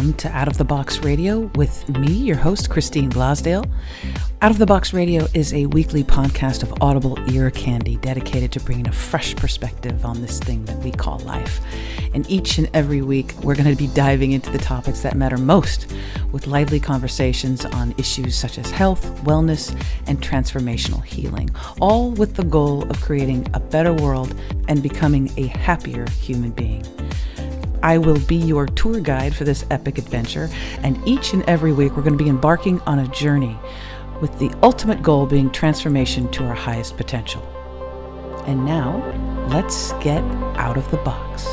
welcome to Out of the Box Radio with me, your host, Christine Blasdale. Out of the Box Radio is a weekly podcast of audible ear candy dedicated to bringing a fresh perspective on this thing that we call life. And each and every week, we're going to be diving into the topics that matter most with lively conversations on issues such as health, wellness, and transformational healing, all with the goal of creating a better world and becoming a happier human being. I will be your tour guide for this epic adventure, and each and every week we're going to be embarking on a journey with the ultimate goal being transformation to our highest potential. And now, let's get out of the box.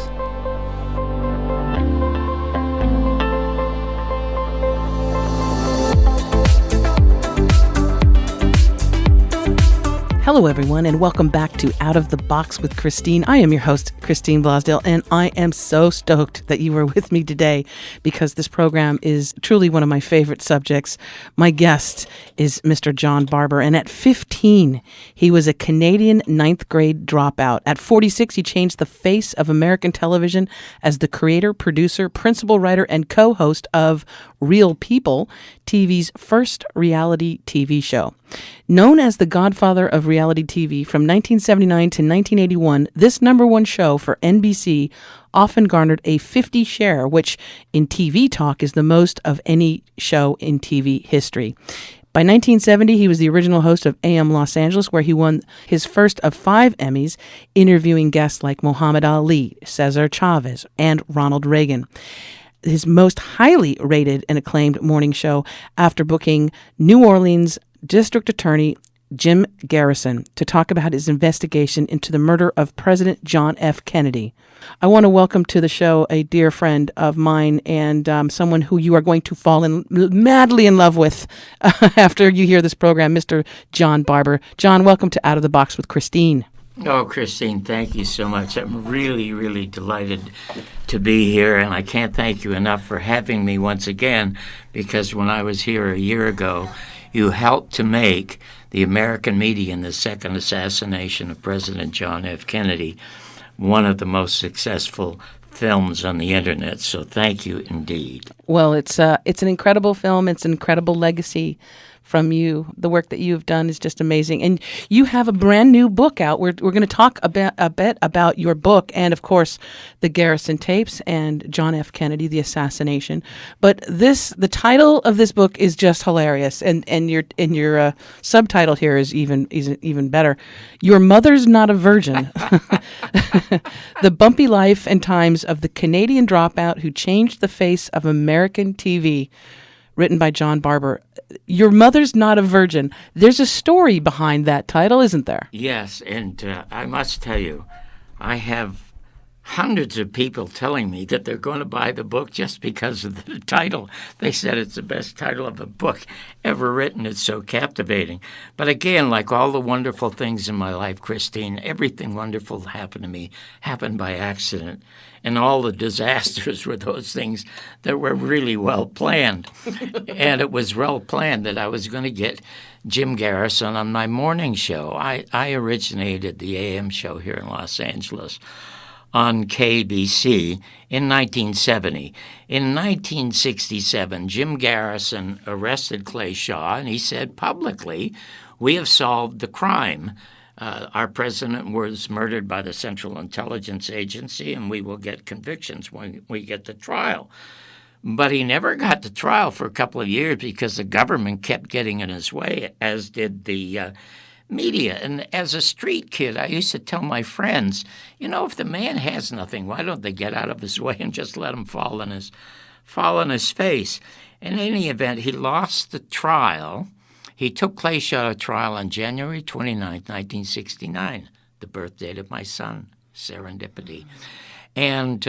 Hello, everyone, and welcome back to Out of the Box with Christine. I am your host, Christine Blasdale, and I am so stoked that you were with me today because this program is truly one of my favorite subjects. My guest is Mr. John Barbour, and at 15, he was a Canadian ninth grade dropout. At 46, he changed the face of American television as the creator, producer, principal writer, and co-host of Real People, TV's first reality TV show. Known as the Godfather of Reality TV from 1979 to 1981, this number one show for NBC often garnered a 50 share, which in TV talk is the most of any show in TV history. By 1970, he was the original host of AM Los Angeles, where he won his first of 5 Emmys, interviewing guests like Muhammad Ali, Cesar Chavez, and Ronald Reagan. His most highly rated and acclaimed morning show after booking New Orleans District Attorney Jim Garrison to talk about his investigation into the murder of President John F. Kennedy. I want to welcome to the show a dear friend of mine and someone who you are going to fall madly in love with after you hear this program, Mr. John Barbour. John, welcome to Out of the Box with Christine. Oh, Christine, thank you so much. I'm really, really delighted to be here, and I can't thank you enough for having me once again, because when I was here a year ago, you helped to make the American media in the second assassination of President John F. Kennedy one of the most successful films on the internet, so thank you indeed. Well, it's an incredible film. It's an incredible legacy from you. The work that you've done is just amazing. And you have a brand new book out. We're going to talk a bit about your book and, of course, the Garrison tapes and John F. Kennedy, the assassination. But the title of this book is just hilarious. And your subtitle here is even better. Your Mother's Not a Virgin. The bumpy life and times of the Canadian dropout who changed the face of American TV. Written by John Barbour. Your Mother's Not a Virgin. There's a story behind that title, isn't there? Yes, and I must tell you, I have hundreds of people telling me that they're going to buy the book just because of the title. They said it's the best title of a book ever written. It's so captivating. But again, like all the wonderful things in my life, Christine, everything wonderful that happened to me happened by accident. And all the disasters were those things that were really well planned. And it was well planned that I was going to get Jim Garrison on my morning show. I originated the AM show here in Los Angeles on KBC in 1970. In 1967, Jim Garrison arrested Clay Shaw, and he said publicly, "We have solved the crime. Our president was murdered by the Central Intelligence Agency, and we will get convictions when we get to trial." But he never got to trial for a couple of years because the government kept getting in his way, as did the media. And as a street kid, I used to tell my friends, if the man has nothing, why don't they get out of his way and just let him fall on his face? In any event, he lost the trial. He took Clay Shaw to trial on January 29, 1969, the birth date of my son, serendipity. And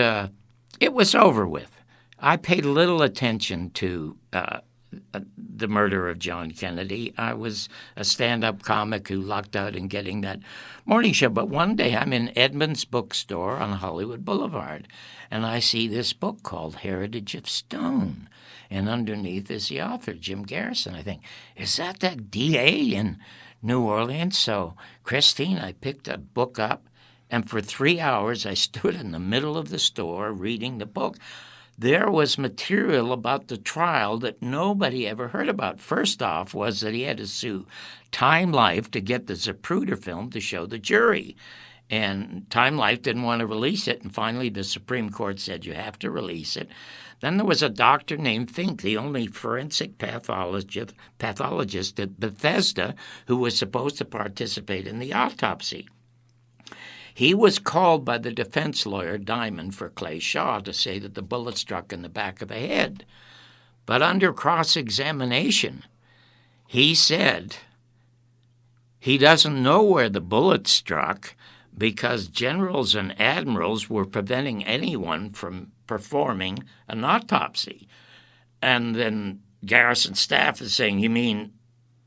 it was over with. I paid little attention to the murder of John Kennedy. I was a stand-up comic who lucked out in getting that morning show. But one day I'm in Edmund's bookstore on Hollywood Boulevard, and I see this book called Heritage of Stone. And underneath is the author, Jim Garrison. I think, is that DA in New Orleans? So, Christine, I picked a book up, and for 3 hours I stood in the middle of the store reading the book. there was material about the trial that nobody ever heard about. First off was that he had to sue Time Life to get the Zapruder film to show the jury. And Time Life didn't want to release it, and finally the Supreme Court said you have to release it. Then there was a doctor named Fink, the only forensic pathologist at Bethesda, who was supposed to participate in the autopsy. He was called by the defense lawyer, Diamond, for Clay Shaw to say that the bullet struck in the back of the head. But under cross-examination, he said he doesn't know where the bullet struck because generals and admirals were preventing anyone from performing an autopsy. And then Garrison's staff is saying, you mean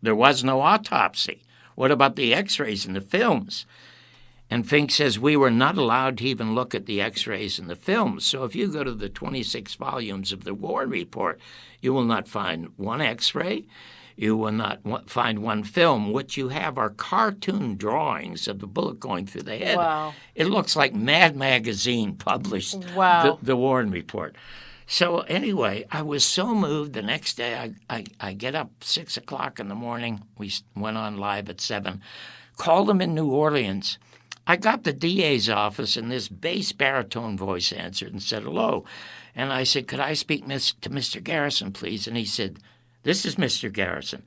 there was no autopsy? What about the x-rays and the films? And Fink says we were not allowed to even look at the x-rays and the films. So if you go to the 26 volumes of the War Report, you will not find one x-ray. You will not find one film. What you have are cartoon drawings of the bullet going through the head. Wow. It looks like Mad Magazine published the Warren Report. So anyway, I was so moved. The next day I get up 6 o'clock in the morning. We went on live at 7. Called him in New Orleans. I got the DA's office, and this bass baritone voice answered and said, hello. And I said, could I speak to Mr. Garrison, please? And he said, this is Mr. Garrison.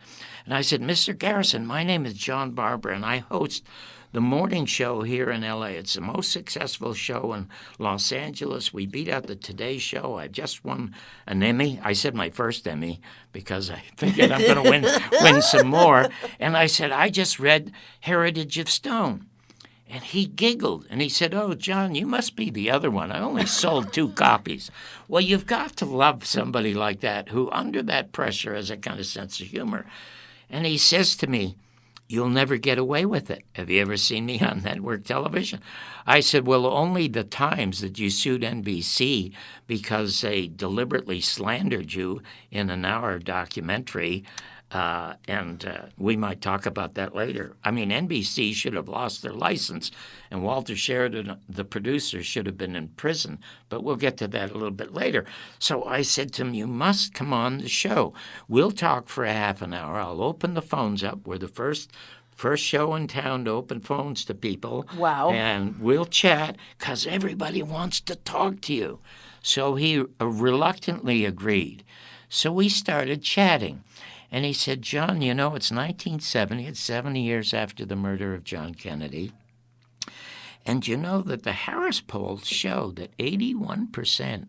And I said, Mr. Garrison, my name is John Barbour, and I host the morning show here in L.A. It's the most successful show in Los Angeles. We beat out the Today Show. I just won an Emmy. I said my first Emmy because I figured I'm going to win some more. And I said, I just read Heritage of Stone. And he giggled, and he said, oh, John, you must be the other one. I only sold 2 copies. Well, you've got to love somebody like that who, under that pressure, has a kind of sense of humor. And he says to me, you'll never get away with it. Have you ever seen me on network television? I said, well, only the times that you sued NBC because they deliberately slandered you in an hour documentary. And we might talk about that later. I mean, NBC should have lost their license, and Walter Sheridan, the producer, should have been in prison. But we'll get to that a little bit later. So I said to him, you must come on the show. We'll talk for a half an hour. I'll open the phones up. We're the first show in town to open phones to people. Wow. And we'll chat because everybody wants to talk to you. So he reluctantly agreed. So we started chatting. And he said, John, you know, it's 1970. It's 70 years after the murder of John Kennedy. And you know that the Harris polls show that 81%,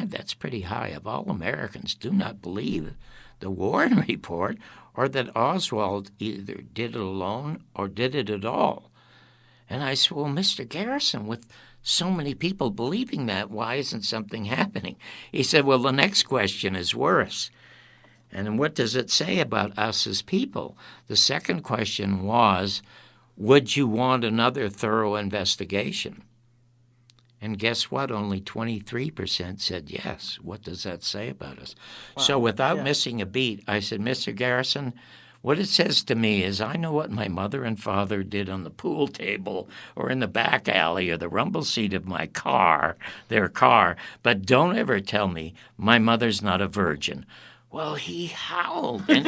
that's pretty high, of all Americans do not believe the Warren Report or that Oswald either did it alone or did it at all. And I said, well, Mr. Garrison, with so many people believing that, why isn't something happening? He said, well, the next question is worse. And what does it say about us as people? The second question was, would you want another thorough investigation? And guess what? Only 23% said yes. What does that say about us? Wow. So without missing a beat, I said, Mr. Garrison, what it says to me is I know what my mother and father did on the pool table or in the back alley or the rumble seat of my car, their car, but don't ever tell me my mother's not a virgin. Well, he howled, and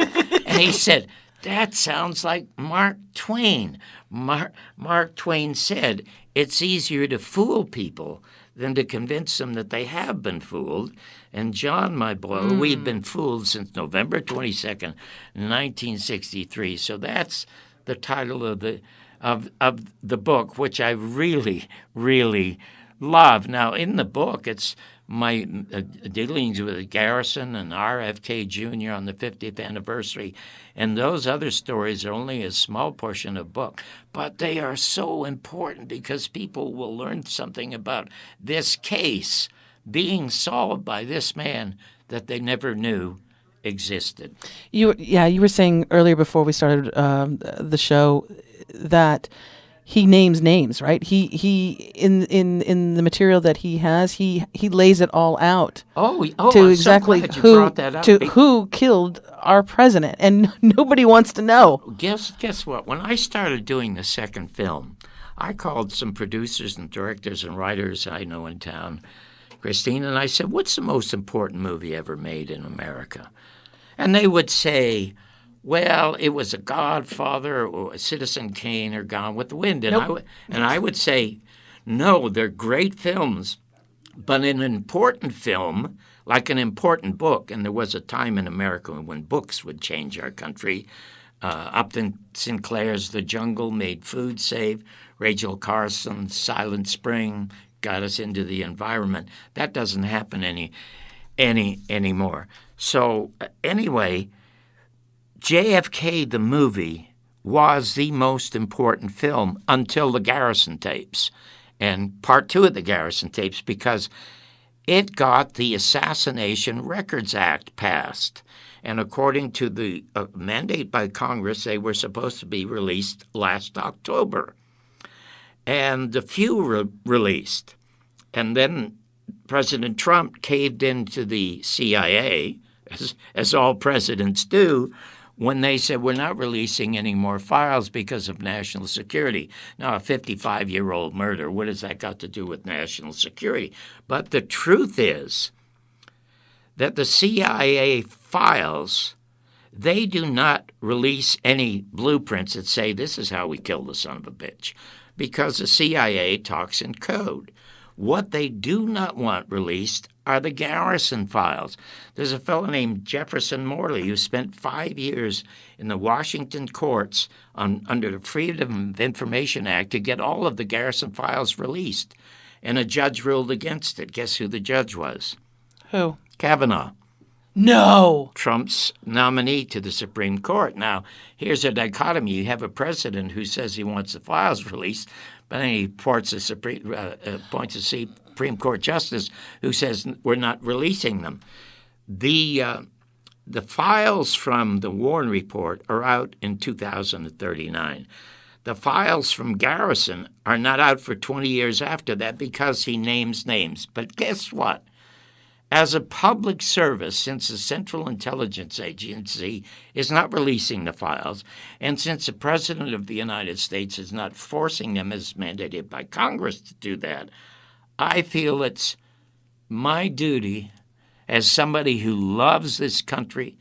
he said, that sounds like Mark Twain. Mark Twain said, it's easier to fool people than to convince them that they have been fooled. And John, my boy, we've been fooled since November 22nd, 1963. So that's the title of the book, which I really, really love. Now, in the book, it's my dealings with Garrison and RFK Jr. on the 50th anniversary, and those other stories are only a small portion of the book, but they are so important because people will learn something about this case being solved by this man that they never knew existed. You were saying earlier before we started the show that he names names, right? He in the material that he has, he lays it all out. To I'm exactly so glad you brought that up. Who killed our president, and nobody wants to know. Guess what? When I started doing the second film, I called some producers and directors and writers I know in town, Christine, and I said, what's the most important movie ever made in America? And they would say, well, it was a Godfather or a Citizen Kane or Gone with the Wind. And, Nope. I would say, no, they're great films, but an important film, like an important book, and there was a time in America when books would change our country. Upton Sinclair's The Jungle made food safe. Rachel Carson's Silent Spring got us into the environment. That doesn't happen anymore. So anyway, JFK the movie was the most important film until the Garrison tapes, and part 2 of the Garrison tapes, because it got the Assassination Records Act passed. And according to the mandate by Congress, they were supposed to be released last October. And a few released. And then President Trump caved into the CIA, as all presidents do, when they said, we're not releasing any more files because of national security. Now, a 55-year-old murder, what has that got to do with national security? But the truth is that the CIA files, they do not release any blueprints that say this is how we killed the son of a bitch, because the CIA talks in code. What they do not want released are the Garrison files. There's a fellow named Jefferson Morley who spent 5 years in the Washington courts under the Freedom of Information Act to get all of the Garrison files released. And a judge ruled against it. Guess who the judge was? Who? Kavanaugh. No. Trump's nominee to the Supreme Court. Now, here's a dichotomy. You have a president who says he wants the files released, but then he appoints a Supreme Court justice who says we're not releasing them. The files from the Warren Report are out in 2039. The files from Garrison are not out for 20 years after that because he names names. But guess what? As a public service, since the Central Intelligence Agency is not releasing the files, and since the President of the United States is not forcing them as mandated by Congress to do that, I feel it's my duty as somebody who loves this country.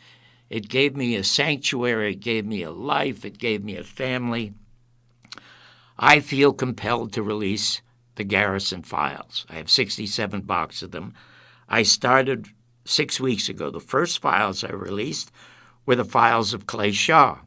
It gave me a sanctuary, it gave me a life, it gave me a family. I feel compelled to release the Garrison files. I have 67 boxes of them. I started 6 weeks ago. The first files I released were the files of Clay Shaw.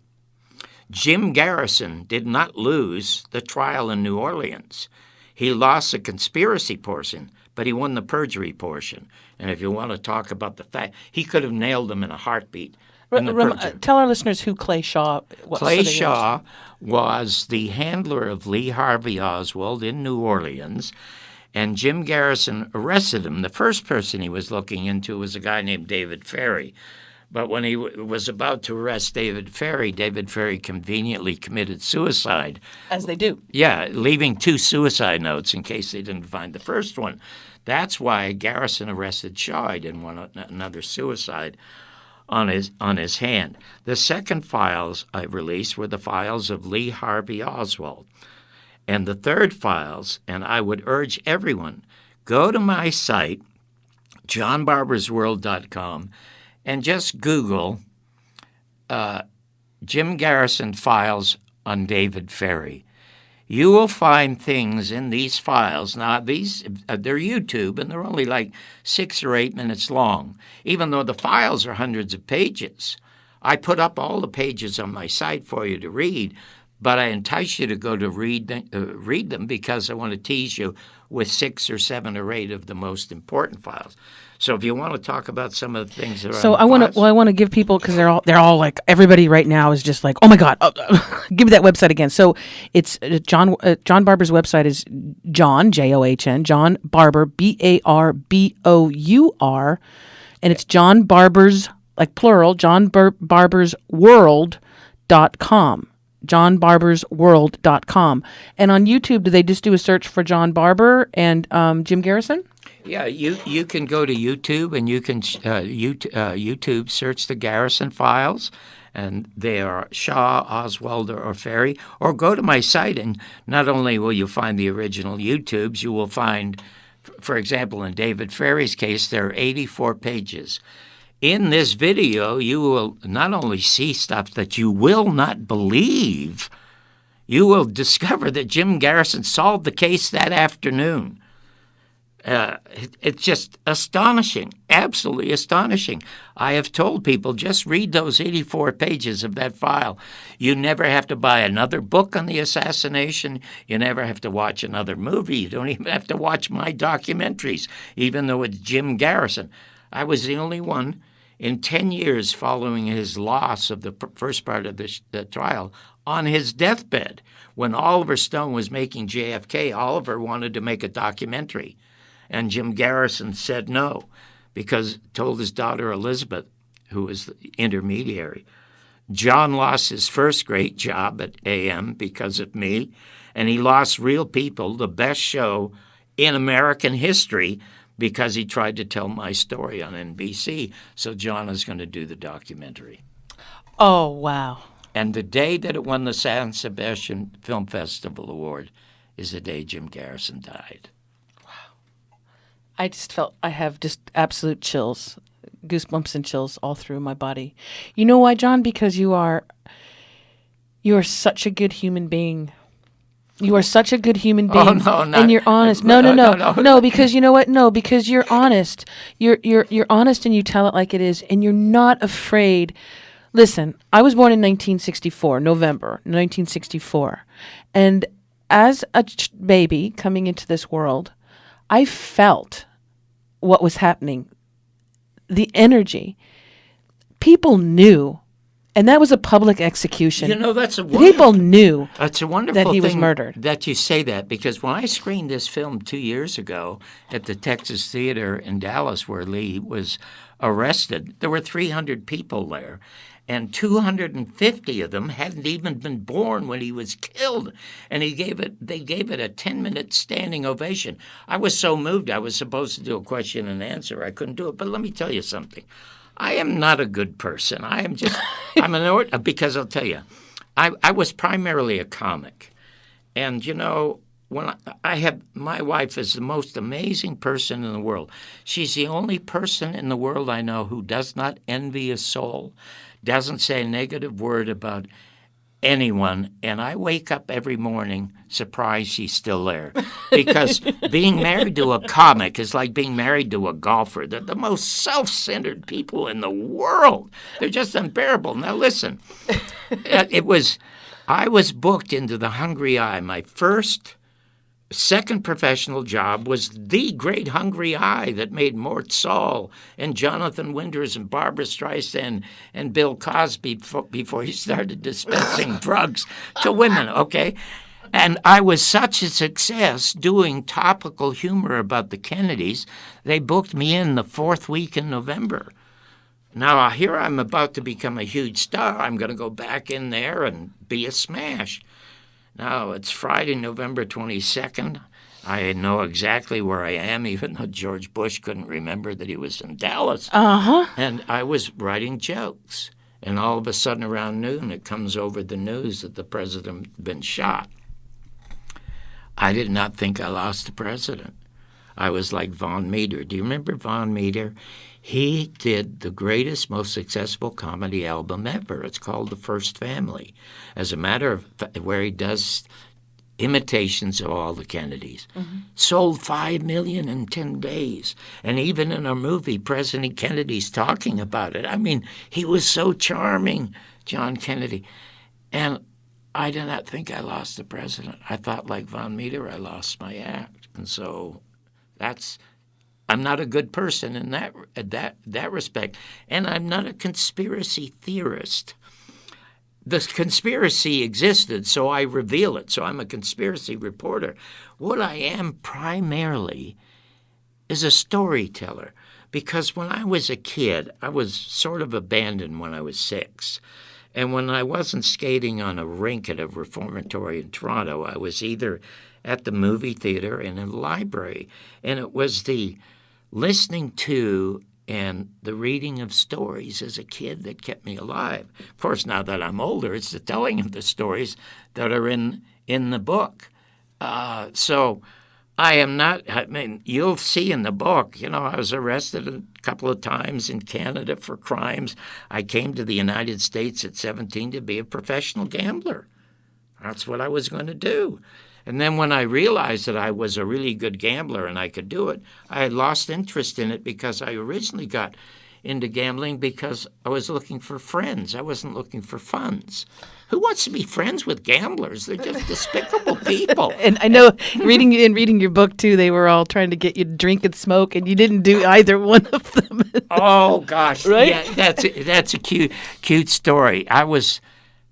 Jim Garrison did not lose the trial in New Orleans. He lost the conspiracy portion, but he won the perjury portion. And if you want to talk about the fact, he could have nailed them in a heartbeat. Tell our listeners who Clay Shaw was. Clay Shaw was the handler of Lee Harvey Oswald in New Orleans, and Jim Garrison arrested him. The first person he was looking into was a guy named David Ferry. But when he was about to arrest David Ferry conveniently committed suicide. As they do. Yeah, leaving 2 suicide notes in case they didn't find the first one. That's why Garrison arrested Shaw. He didn't want another suicide on his hand. The second files I released were the files of Lee Harvey Oswald. And the third files, and I would urge everyone, go to my site, johnbarbersworld.com, and just Google Jim Garrison files on David Ferry. You will find things in these files. Now, they're YouTube, and they're only like 6 or 8 minutes long, even though the files are hundreds of pages. I put up all the pages on my site for you to read, but I entice you to go to read them because I want to tease you with 6 or 7 or 8 of the most important files. So if you want to talk about some of the things that are I want to give people, because they're all like, everybody right now is just like, oh my God, give me that website again. So it's John Barbour's website is John, John, John Barbour, Barbour, and it's John Barbour's, like plural, John Barbour's World.com. johnbarbersworld.com. And on YouTube, do they just do a search for John Barbour and Jim Garrison? Yeah, you can go to YouTube and you can YouTube search the Garrison files, and they are Shaw, Oswald, or Ferry. Or go to my site, and not only will you find the original YouTubes, you will find For example, in David Ferrie's case, there are 84 pages. In this video, you will not only see stuff that you will not believe, you will discover that Jim Garrison solved the case that afternoon. It's just astonishing, absolutely astonishing. I have told people, just read those 84 pages of that file. You never have to buy another book on the assassination. You never have to watch another movie. You don't even have to watch my documentaries, even though it's Jim Garrison. I was the only one in 10 years following his loss of the first part of the trial on his deathbed. When Oliver Stone was making JFK, Oliver wanted to make a documentary. And Jim Garrison said no, because told his daughter Elizabeth, who was the intermediary. John lost his first great job at AM because of me, and he lost Real People, the best show in American history, because he tried to tell my story on NBC. So John is going to do the documentary. Oh, wow. And the day that it won the San Sebastian Film Festival Award is the day Jim Garrison died. I just felt I have just absolute chills, goosebumps and chills all through my body. You know why, John? Because you are such a good human being. You are such a good human being. Oh, no, not, and you're honest. No, because you know what? No, because you're honest. You're honest and you tell it like it is, and you're not afraid. Listen, I was born in 1964, November 1964. And as a baby coming into this world, I felt what was happening, the energy. People knew, and that was a public execution. You know, that's a people knew that's a wonderful that he was thing murdered. That you say that, because when I screened this film 2 years ago at the Texas Theater in Dallas, where Lee was arrested, there were 300 people there. And 250 of them hadn't even been born when he was killed. And they gave it a 10-minute standing ovation. I was so moved. I was supposed to do a question and answer. I couldn't do it. But let me tell you something. I am not a good person. Because I'll tell you, I was primarily a comic. And, you know, when my wife is the most amazing person in the world. She's the only person in the world I know who does not envy a soul, doesn't say a negative word about anyone, and I wake up every morning surprised she's still there. Because being married to a comic is like being married to a golfer. They're the most self-centered people in the world. They're just unbearable. Now listen, I was booked into the Hungry Eye. My second professional job was the great Hungry Eye that made Mort Saul and Jonathan Winters and Barbra Streisand and Bill Cosby before he started dispensing drugs to women, okay? And I was such a success doing topical humor about the Kennedys, they booked me in the fourth week in November. Now, here I'm about to become a huge star. I'm going to go back in there and be a smash. Now, it's Friday, November 22nd. I know exactly where I am, even though George Bush couldn't remember that he was in Dallas. Uh-huh. And I was writing jokes. And all of a sudden, around noon, it comes over the news that the president had been shot. I did not think I lost the president. I was like Von Meter. Do you remember Von Meter? He did the greatest, most successful comedy album ever. It's called The First Family. As a matter of fact, where he does imitations of all the Kennedys. Mm-hmm. Sold 5 million in 10 days. And even in a movie, President Kennedy's talking about it. I mean, he was so charming, John Kennedy. And I did not think I lost the president. I thought, like Von Meter, I lost my act. And so I'm not a good person in that respect, and I'm not a conspiracy theorist. The conspiracy existed, so I reveal it. So I'm a conspiracy reporter. What I am primarily is a storyteller, because when I was a kid, I was sort of abandoned when I was 6. And when I wasn't skating on a rink at a reformatory in Toronto, I was either at the movie theater and in the library. And it was the listening to and the reading of stories as a kid that kept me alive. Of course, now that I'm older, it's the telling of the stories that are in the book. So I am not. I mean, you'll see in the book, I was arrested a couple of times in Canada for crimes. I came to the United States at 17 to be a professional gambler. That's what I was going to do. And then when I realized that I was a really good gambler and I could do it, I had lost interest in it because I originally got into gambling because I was looking for friends. I wasn't looking for funds. Who wants to be friends with gamblers? They're just despicable people. And I know reading your book too, they were all trying to get you to drink and smoke, and you didn't do either one of them. Oh gosh, right? Yeah, that's a cute story. I was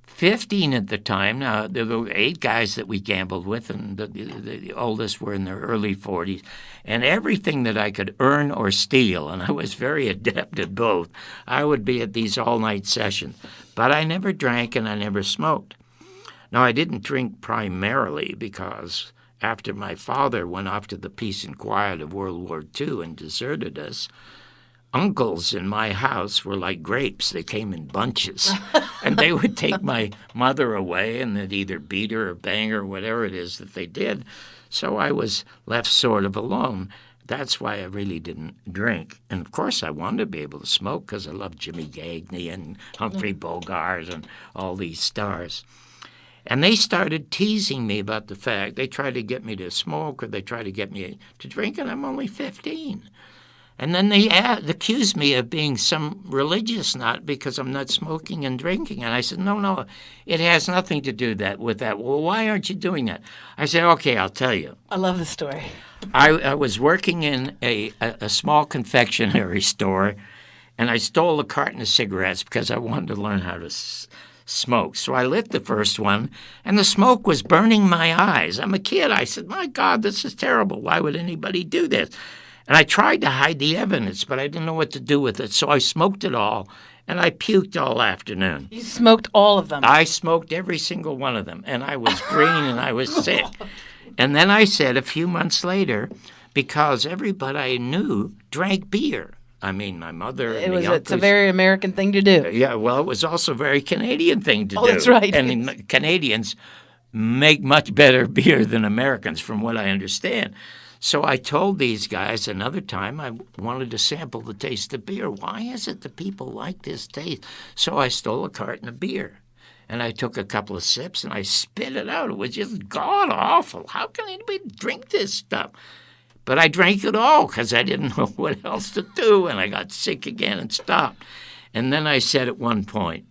15 at the time. Now, there were 8 guys that we gambled with, and the oldest were in their early 40s. And everything that I could earn or steal, and I was very adept at both, I would be at these all-night sessions. But I never drank and I never smoked. Now, I didn't drink primarily because after my father went off to the peace and quiet of World War II and deserted us, uncles in my house were like grapes. They came in bunches. And they would take my mother away and they'd either beat her or bang her, whatever it is that they did. So I was left sort of alone. That's why I really didn't drink. And, of course, I wanted to be able to smoke because I loved Jimmy Gagne and Humphrey Bogart and all these stars. And they started teasing me about the fact they tried to get me to smoke or they tried to get me to drink, and I'm only 15. And then they accused me of being some religious nut because I'm not smoking and drinking. And I said, no, it has nothing to do with that. Well, why aren't you doing that? I said, okay, I'll tell you. I love the story. I was working in a small confectionery store, and I stole a carton of cigarettes because I wanted to learn how to smoke. So I lit the first one, and the smoke was burning my eyes. I'm a kid. I said, my God, this is terrible. Why would anybody do this? And I tried to hide the evidence, but I didn't know what to do with it. So I smoked it all, and I puked all afternoon. You smoked all of them? I smoked every single one of them, and I was green and I was sick. And then I said a few months later, because everybody I knew drank beer. I mean, my mother and the uncles. It's a very American thing to do. Yeah, well, it was also a very Canadian thing to do. That's right. And Canadians make much better beer than Americans, from what I understand. So I told these guys another time I wanted to sample the taste of beer. Why is it that people like this taste? So I stole a carton of beer, and I took a couple of sips, and I spit it out. It was just god-awful. How can anybody drink this stuff? But I drank it all because I didn't know what else to do, and I got sick again and stopped. And then I said at one point,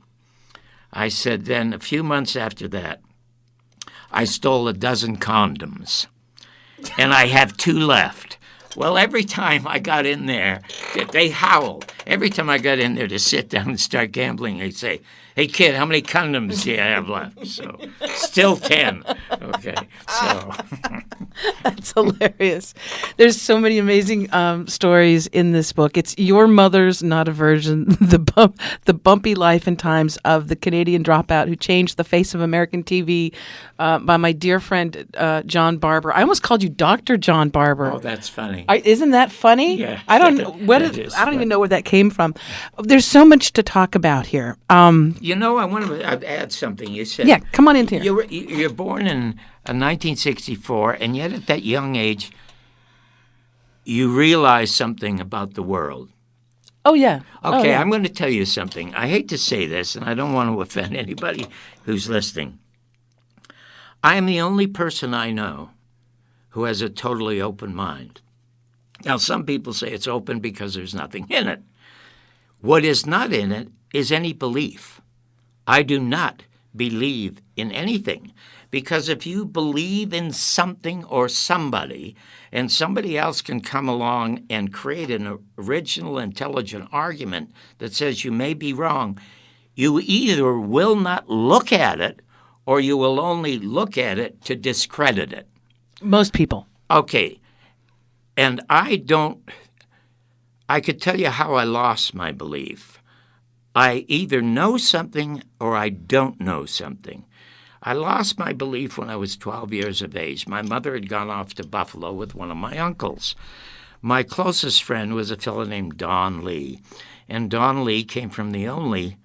then a few months after that, I stole a dozen condoms. And I have 2 left. Well, every time I got in there, they howled. Every time I got in there to sit down and start gambling, they'd say, hey, kid, how many condoms do you have left? So, still 10. Okay, so. That's hilarious. There's so many amazing stories in this book. It's Your Mother's Not a Virgin, the bumpy life and times of the Canadian dropout who changed the face of American TV by my dear friend John Barbour. I almost called you Dr. John Barbour. Oh, that's funny. Isn't that funny? Yeah. I don't even know where that came from. There's so much to talk about here. I want to add something. You said, yeah, come on in here. You're born in 1964, and yet at that young age, you realize something about the world. Oh, yeah. Okay, I'm going to tell you something. I hate to say this, and I don't want to offend anybody who's listening. I am the only person I know who has a totally open mind. Now, some people say it's open because there's nothing in it. What is not in it is any belief. I do not believe in anything, because if you believe in something or somebody, and somebody else can come along and create an original, intelligent argument that says you may be wrong, you either will not look at it or you will only look at it to discredit it. Most people. Okay. And I could tell you how I lost my belief. I either know something or I don't know something. I lost my belief when I was 12 years of age. My mother had gone off to Buffalo with one of my uncles. My closest friend was a fellow named Don Lee, and Don Lee came from the only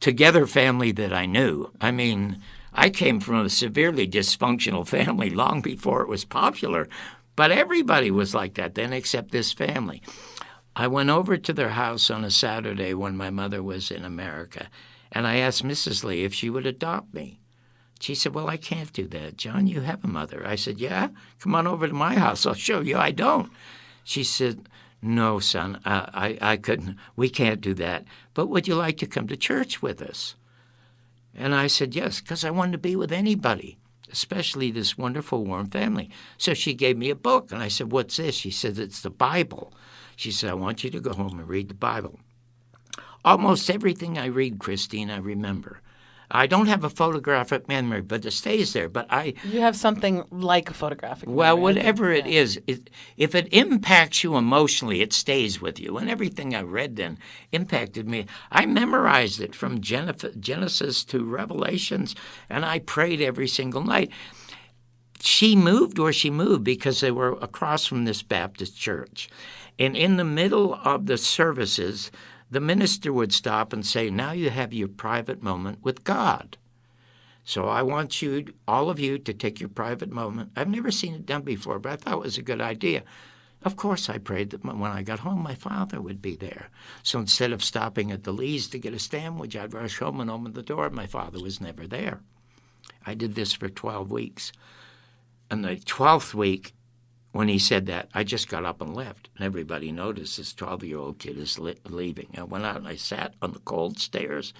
together family that I knew. I mean, I came from a severely dysfunctional family long before it was popular. But everybody was like that then except this family. I went over to their house on a Saturday when my mother was in America, and I asked Mrs. Lee if she would adopt me. She said, well, I can't do that. John, you have a mother. I said, yeah? Come on over to my house. I'll show you I don't. She said, no, son, I couldn't. We can't do that. But would you like to come to church with us? And I said, yes, because I wanted to be with anybody, especially this wonderful, warm family. So she gave me a book, and I said, what's this? She said, it's the Bible. She said, I want you to go home and read the Bible. Almost everything I read, Christine, I remember. I don't have a photographic memory, but it stays there. But You have something like a photographic memory. Well, whatever it is, if it impacts you emotionally, it stays with you. And everything I read then impacted me. I memorized it from Genesis to Revelations, and I prayed every single night. She moved where she moved because they were across from this Baptist church. And in the middle of the services, the minister would stop and say, now you have your private moment with God. So I want you, all of you, to take your private moment. I've never seen it done before, but I thought it was a good idea. Of course, I prayed that when I got home, my father would be there. So instead of stopping at the Lee's to get a sandwich, I'd rush home and open the door. My father was never there. I did this for 12 weeks. And the 12th week, when he said that, I just got up and left. And everybody noticed this 12-year-old kid is leaving. I went out and I sat on the cold stairs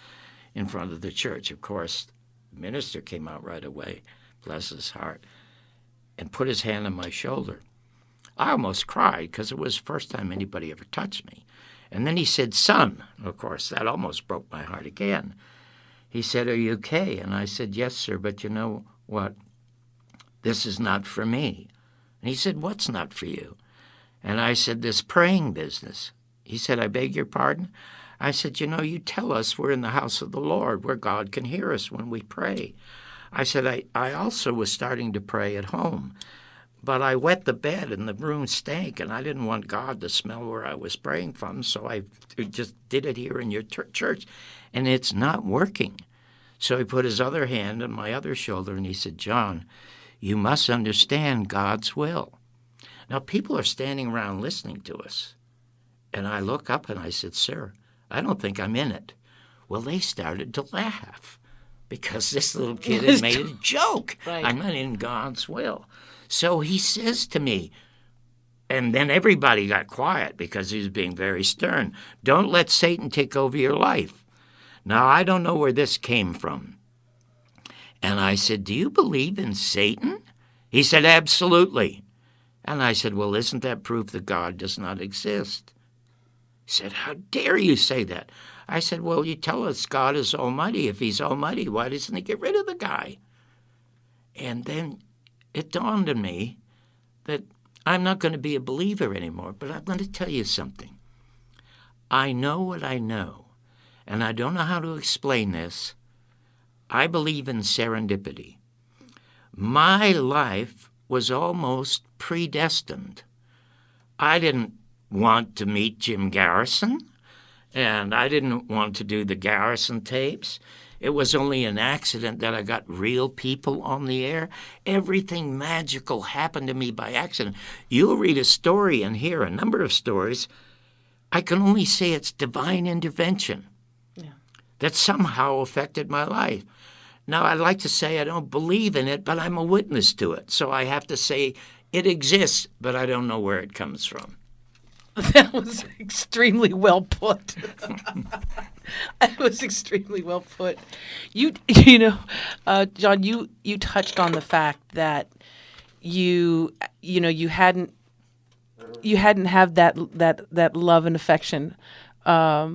in front of the church. Of course, the minister came out right away, bless his heart, and put his hand on my shoulder. I almost cried because it was the first time anybody ever touched me. And then he said, son. Of course, that almost broke my heart again. He said, are you okay? And I said, yes, sir, but you know what? This is not for me. And he said, what's not for you? And I said, this praying business. He said, I beg your pardon? I said, you know, you tell us we're in the house of the Lord where God can hear us when we pray. I said, I also was starting to pray at home, but I wet the bed and the room stank, and I didn't want God to smell where I was praying from, so I just did it here in your church, and it's not working. So he put his other hand on my other shoulder, and he said, John, you must understand God's will. Now, people are standing around listening to us. And I look up and I said, sir, I don't think I'm in it. Well, they started to laugh because this little kid had made a joke. Right. I'm not in God's will. So he says to me, and then everybody got quiet because he was being very stern, don't let Satan take over your life. Now, I don't know where this came from. And I said, do you believe in Satan? He said, absolutely. And I said, well, isn't that proof that God does not exist? He said, how dare you say that? I said, well, you tell us God is almighty. If he's almighty, why doesn't he get rid of the guy? And then it dawned on me that I'm not going to be a believer anymore, but I'm going to tell you something. I know what I know, and I don't know how to explain this. I believe in serendipity. My life was almost predestined. I didn't want to meet Jim Garrison, and I didn't want to do the Garrison tapes. It was only an accident that I got real people on the air. Everything magical happened to me by accident. You'll read a story and hear a number of stories. I can only say it's divine intervention that somehow affected my life. Now, I'd like to say I don't believe in it, but I'm a witness to it. So I have to say it exists, but I don't know where it comes from. That was extremely well put. That was extremely well put. You know, John, you touched on the fact that you hadn't had that love and affection at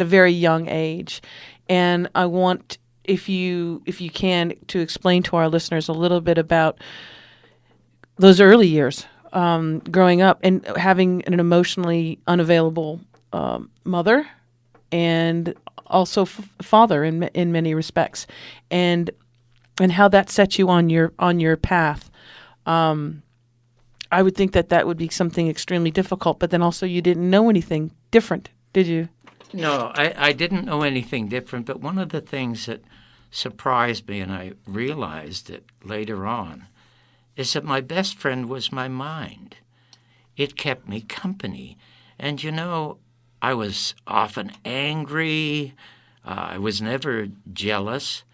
a very young age, and I want, if you can, to explain to our listeners a little bit about those early years, growing up and having an emotionally unavailable mother, and also father in many respects, and how that set you on your path. I would think that would be something extremely difficult, but then also you didn't know anything different, did you? No, I didn't know anything different, but one of the things that surprised me, and I realized it later on, is that my best friend was my mind. It kept me company. And, I was often angry. I was never jealous.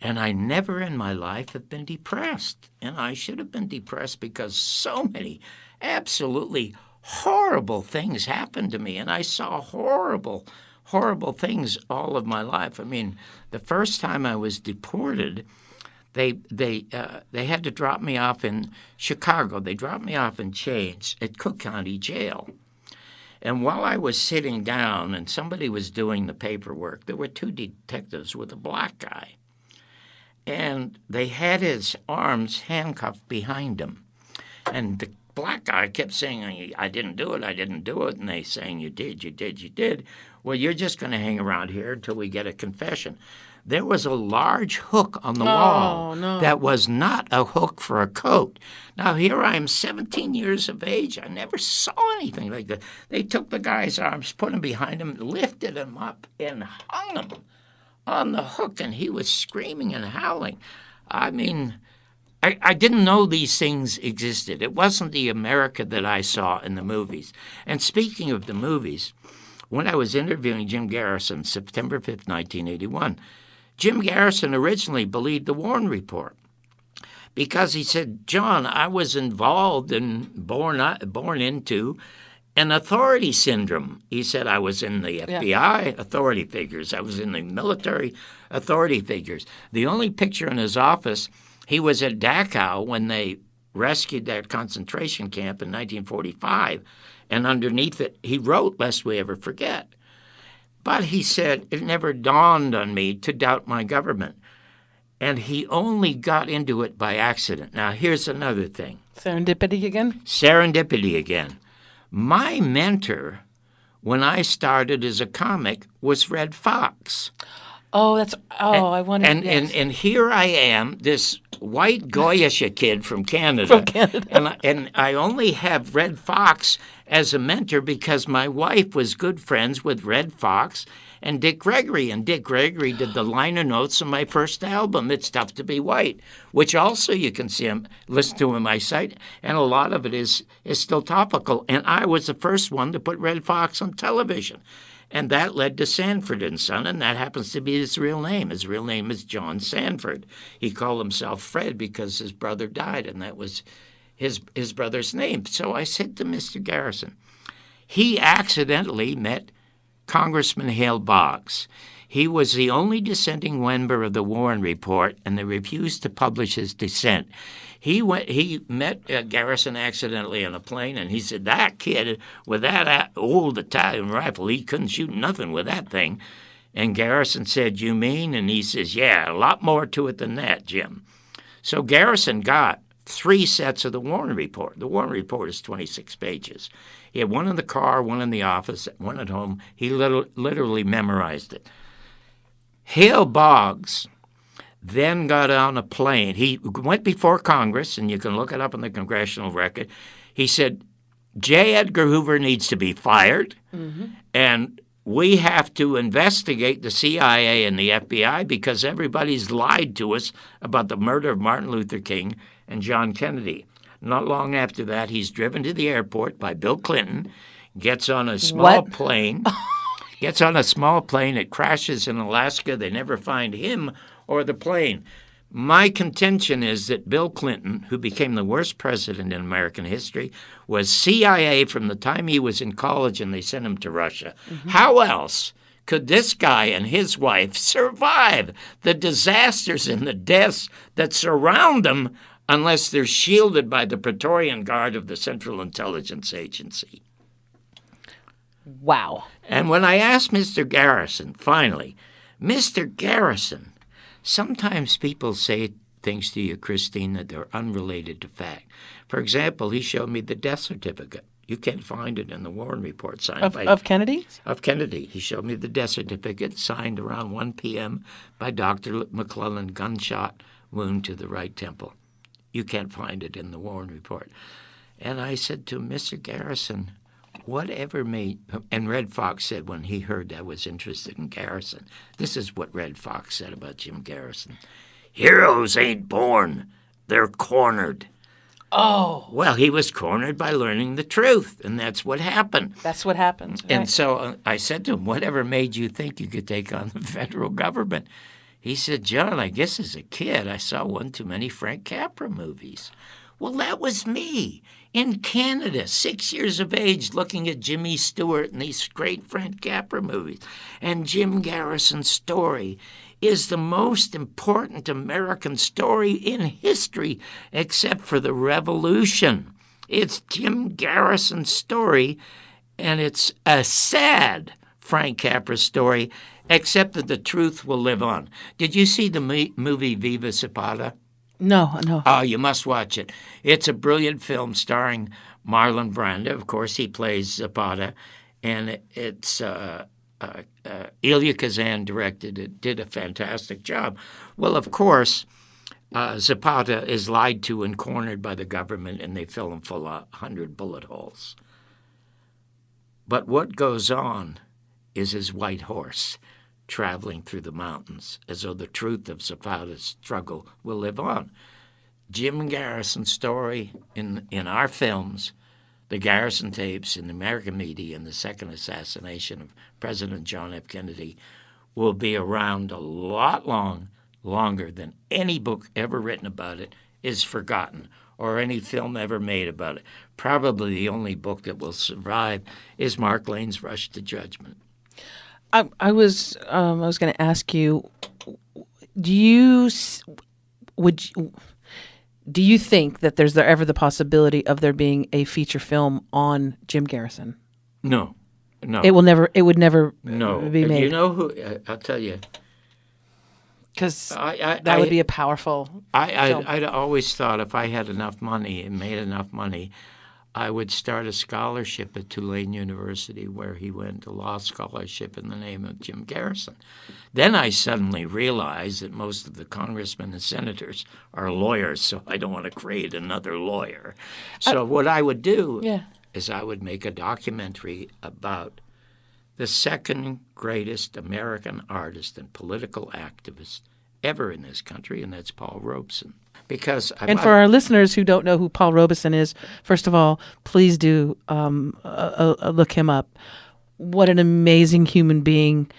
And I never in my life have been depressed. And I should have been depressed because so many absolutely horrible things happened to me. And I saw horrible, horrible things all of my life. I mean, the first time I was deported, they had to drop me off in Chicago. They dropped me off in chains at Cook County Jail. And while I was sitting down and somebody was doing the paperwork, there were two detectives with a black guy. And they had his arms handcuffed behind him. And the black guy kept saying, I didn't do it, I didn't do it. And they saying, you did, you did, you did. Well, you're just going to hang around here until we get a confession. There was a large hook on the wall that was not a hook for a coat. Now, here I am, 17 years of age. I never saw anything like that. They took the guy's arms, put him behind him, lifted him up, and hung him on the hook, and he was screaming and howling. I mean, I didn't know these things existed. It wasn't the America that I saw in the movies. And speaking of the movies, when I was interviewing Jim Garrison, September 5th, 1981, Jim Garrison originally believed the Warren Report because he said, John, I was involved and born into an authority syndrome. He said, I was in the FBI authority figures. I was in the military authority figures. The only picture in his office, he was at Dachau when they rescued that concentration camp in 1945, and underneath it, he wrote, lest we ever forget. But he said, it never dawned on me to doubt my government. And he only got into it by accident. Now, here's another thing. Serendipity again? Serendipity again. My mentor, when I started as a comic, was Red Fox. And here I am, this white Goyish kid from Canada. And I only have Red Fox as a mentor because my wife was good friends with Red Fox and Dick Gregory. And Dick Gregory did the liner notes of my first album, It's Tough to Be White, which also you can listen to on my site. And a lot of it is still topical. And I was the first one to put Red Fox on television. And that led to Sanford and Son, and that happens to be his real name. His real name is John Sanford. He called himself Fred because his brother died, and that was his brother's name. So I said to Mr. Garrison, he accidentally met Congressman Hale Boggs. He was the only dissenting member of the Warren Report, and they refused to publish his dissent. He met Garrison accidentally on a plane, and he said, that kid with that old Italian rifle, he couldn't shoot nothing with that thing. And Garrison said, you mean? And he says, yeah, a lot more to it than that, Jim. So Garrison got 3 sets of the Warren Report. The Warren Report is 26 pages. He had one in the car, one in the office, one at home. He literally memorized it. Hale Boggs then got on a plane. He went before Congress, and you can look it up in the congressional record. He said, J. Edgar Hoover needs to be fired, and we have to investigate the CIA and the FBI because everybody's lied to us about the murder of Martin Luther King and John Kennedy. Not long after that, he's driven to the airport by Bill Clinton, gets on a small plane. Gets on a small plane. It crashes in Alaska. They never find him or the plane. My contention is that Bill Clinton, who became the worst president in American history, was CIA from the time he was in college and they sent him to Russia. How else could this guy and his wife survive the disasters and the deaths that surround them unless they're shielded by the Praetorian Guard of the Central Intelligence Agency? Wow. And when I asked Mr. Garrison, finally, Mr. Garrison, sometimes people say things to you, Christine, that they're unrelated to fact. For example, he showed me the death certificate. You can't find it in the Warren Report signed by... Of Kennedy? Of Kennedy. He showed me the death certificate signed around 1 p.m. by Dr. McClellan, gunshot wound to the right temple. You can't find it in the Warren Report. And I said to Mr. Garrison, whatever made... And Red Fox said when he heard I was interested in Garrison, this is what Red Fox said about Jim Garrison. Heroes ain't born, they're cornered. Oh. Well, he was cornered by learning the truth, and that's what happened. That's what happened. And so I said to him, whatever made you think you could take on the federal government? He said, John, I guess as a kid I saw one too many Frank Capra movies. Well, that was me in Canada, 6 years of age, looking at Jimmy Stewart and these great Frank Capra movies. And Jim Garrison's story is the most important American story in history, except for the Revolution. It's Jim Garrison's story, and it's a sad Frank Capra story, except that the truth will live on. Did you see the movie Viva Zapata? No. Oh, you must watch it. It's a brilliant film starring Marlon Brando. Of course, he plays Zapata, and it's Elia Kazan directed it, did a fantastic job. Well, of course, Zapata is lied to and cornered by the government, and they fill him full of 100 bullet holes. But what goes on is his white horse traveling through the mountains, as though the truth of Zapata's struggle will live on. Jim Garrison's story in our films, the Garrison tapes in the American media, and the second assassination of President John F. Kennedy will be around a lot longer than any book ever written about it is forgotten, or any film ever made about it. Probably the only book that will survive is Mark Lane's Rush to Judgment. I was going to ask you, do you think that there's ever the possibility of there being a feature film on Jim Garrison? No. It would never be made. You know who? I'll tell you. Because that would be a powerful film. I'd always thought if I had enough money and made enough money, I would start a scholarship at Tulane University, where he went, a law scholarship in the name of Jim Garrison. Then I suddenly realized that most of the congressmen and senators are lawyers, so I don't want to create another lawyer. So what I would do is I would make a documentary about the second greatest American artist and political activist ever in this country, and that's Paul Robeson. And for our listeners who don't know who Paul Robeson is, first of all, please do look him up. What an amazing human being.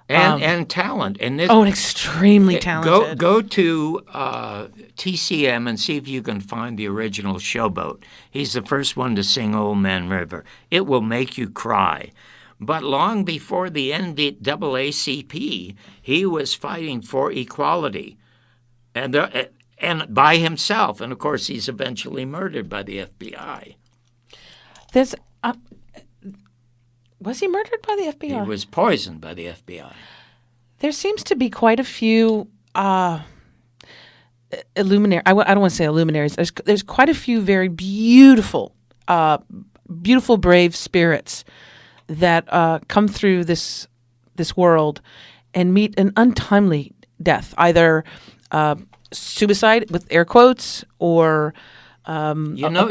And talent. And extremely talented. Go to TCM and see if you can find the original Showboat. He's the first one to sing Old Man River. It will make you cry. But long before the NAACP, he was fighting for equality. And by himself. And, of course, he's eventually murdered by the FBI. Was he murdered by the FBI? He was poisoned by the FBI. There seems to be quite a few luminaries. I don't want to say luminaries. There's quite a few very beautiful, brave spirits that come through this world and meet an untimely death, either suicide with air quotes, or a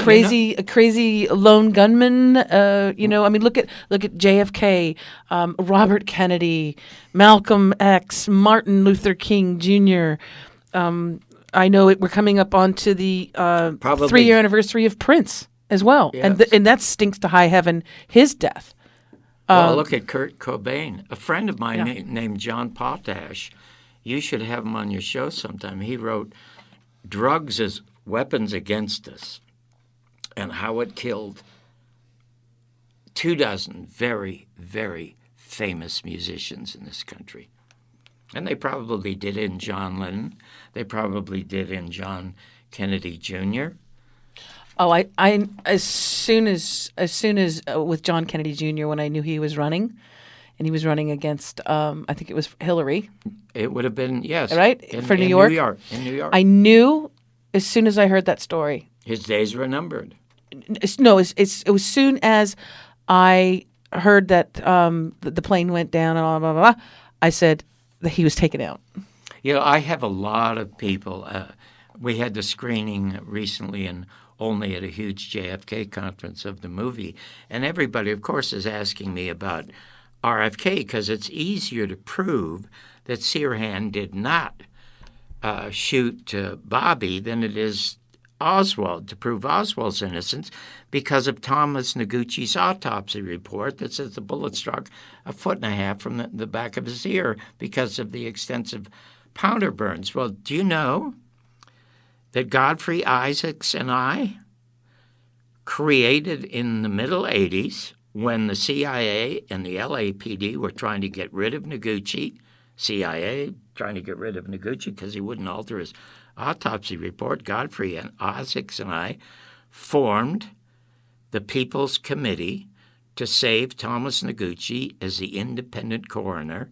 crazy lone gunman. Look at JFK, Robert Kennedy, Malcolm X, Martin Luther King Jr. I know we're coming up onto the 3-year anniversary of Prince as well, yes. and that stinks to high heaven. His death. Well, look at Kurt Cobain, a friend of mine named John Potash. You should have him on your show sometime. He wrote Drugs as Weapons Against Us, and how it killed 24 very, very famous musicians in this country. And they probably did in John Lennon. They probably did in John Kennedy Jr. Oh, I as soon as with John Kennedy Jr. when I knew he was running. And he was running against, I think it was Hillary. It would have been, yes. Right? For New York? In New York. I knew as soon as I heard that story. His days were numbered. No, it was soon as I heard that the plane went down and blah, blah, blah, blah, I said that he was taken out. I have a lot of people. We had the screening recently and only at a huge JFK conference of the movie. And everybody, of course, is asking me about RFK, because it's easier to prove that Sirhan did not shoot Bobby than it is Oswald to prove Oswald's innocence because of Thomas Noguchi's autopsy report that says the bullet struck 1.5 feet from the back of his ear because of the extensive powder burns. Well, do you know that Godfrey Isaacs and I created in the middle 80s when the CIA and the LAPD were trying to get rid of Noguchi, CIA trying to get rid of Noguchi because he wouldn't alter his autopsy report, Godfrey and Isaacs and I formed the People's Committee to save Thomas Noguchi as the independent coroner